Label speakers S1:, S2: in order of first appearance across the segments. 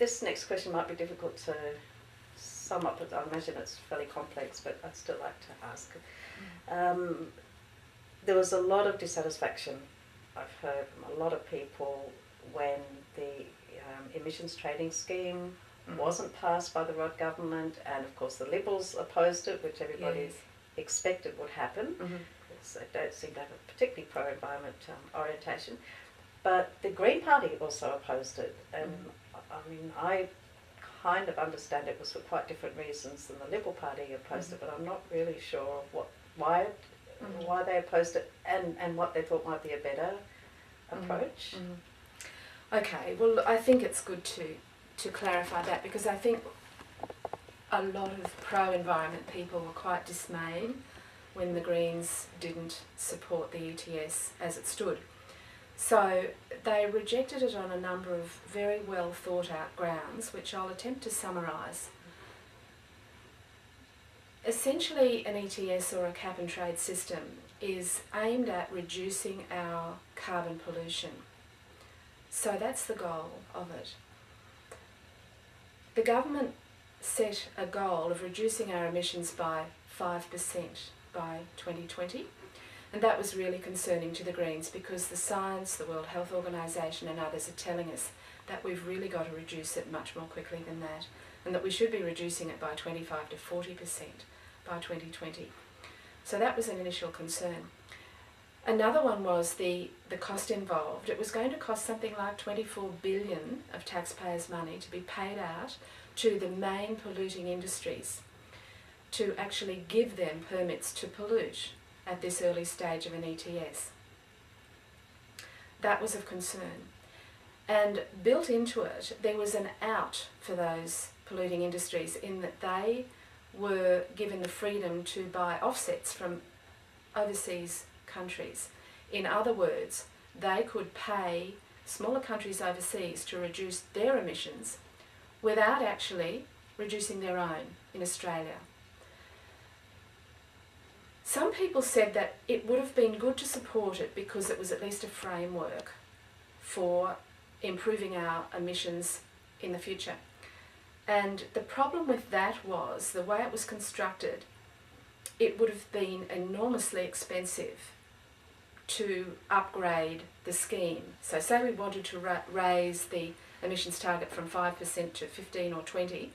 S1: this next question might be difficult to sum up, but I imagine it's fairly complex, but I'd still like to ask. There was a lot of dissatisfaction I've heard from a lot of people when the emissions trading scheme wasn't passed by the Rudd government, and of course the Liberals opposed it, which everybody expected would happen, because they don't seem to have a particularly pro-environment orientation. But the Green Party also opposed it, and I mean, I kind of understand it was for quite different reasons than the Liberal Party opposed it, but I'm not really sure why they opposed it and what they thought might be a better approach.
S2: Okay, well, I think it's good to clarify that, because I think a lot of pro-environment people were quite dismayed when the Greens didn't support the ETS as it stood. So they rejected it on a number of very well thought out grounds, which I'll attempt to summarise. Essentially, an ETS, or a cap and trade system, is aimed at reducing our carbon pollution. So that's the goal of it. The government set a goal of reducing our emissions by 5% by 2020. And that was really concerning to the Greens, because the science, the World Health Organisation and others are telling us that we've really got to reduce it much more quickly than that, and that we should be reducing it by 25 to 40% by 2020. So that was an initial concern. Another one was the cost involved. It was going to cost something like 24 billion of taxpayers' money to be paid out to the main polluting industries to actually give them permits to pollute at this early stage of an ETS. That was of concern. And built into it, there was an out for those polluting industries, in that they were given the freedom to buy offsets from overseas countries. In other words, they could pay smaller countries overseas to reduce their emissions without actually reducing their own in Australia. Some people said that it would have been good to support it because it was at least a framework for improving our emissions in the future. And the problem with that was, the way it was constructed, it would have been enormously expensive to upgrade the scheme. So say we wanted to raise the emissions target from 5% to 15 or 20,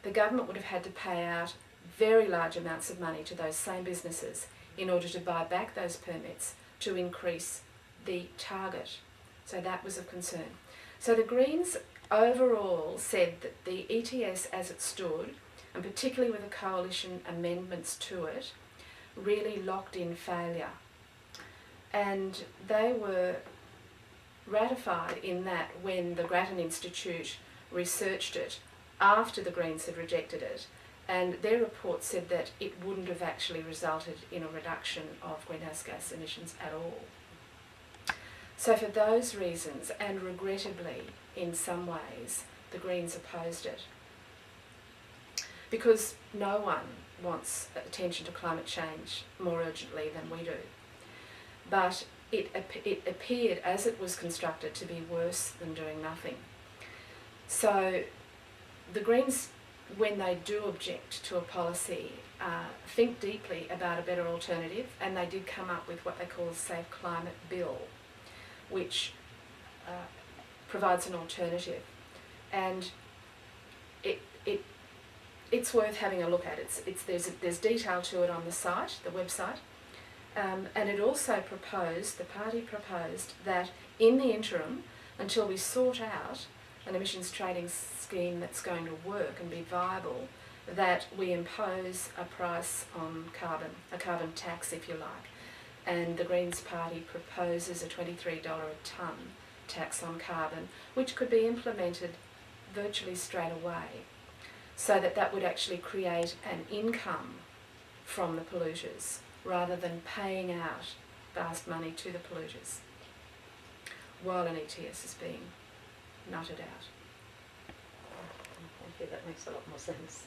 S2: the government would have had to pay out very large amounts of money to those same businesses in order to buy back those permits to increase the target. So that was of concern. So the Greens overall said that the ETS as it stood, and particularly with the coalition amendments to it, really locked in failure. And they were ratified in that when the Grattan Institute researched it after the Greens had rejected it, and their report said that it wouldn't have actually resulted in a reduction of greenhouse gas emissions at all. So for those reasons, and regrettably in some ways, the Greens opposed it. Because no one wants attention to climate change more urgently than we do. But it appeared, as it was constructed, to be worse than doing nothing. So the Greens, when they do object to a policy, think deeply about a better alternative, and they did come up with what they call a Safe Climate Bill, which provides an alternative. And it's worth having a look at. There's detail to it on the site, the website. And it also proposed, the party proposed, that in the interim, until we sort out an emissions trading scheme that's going to work and be viable, that we impose a price on carbon, a carbon tax if you like. And the Greens Party proposes a $23 a tonne tax on carbon, which could be implemented virtually straight away, so that would actually create an income from the polluters, rather than paying out vast money to the polluters while an ETS is being nutted out.
S1: Thank you, that makes a lot more sense.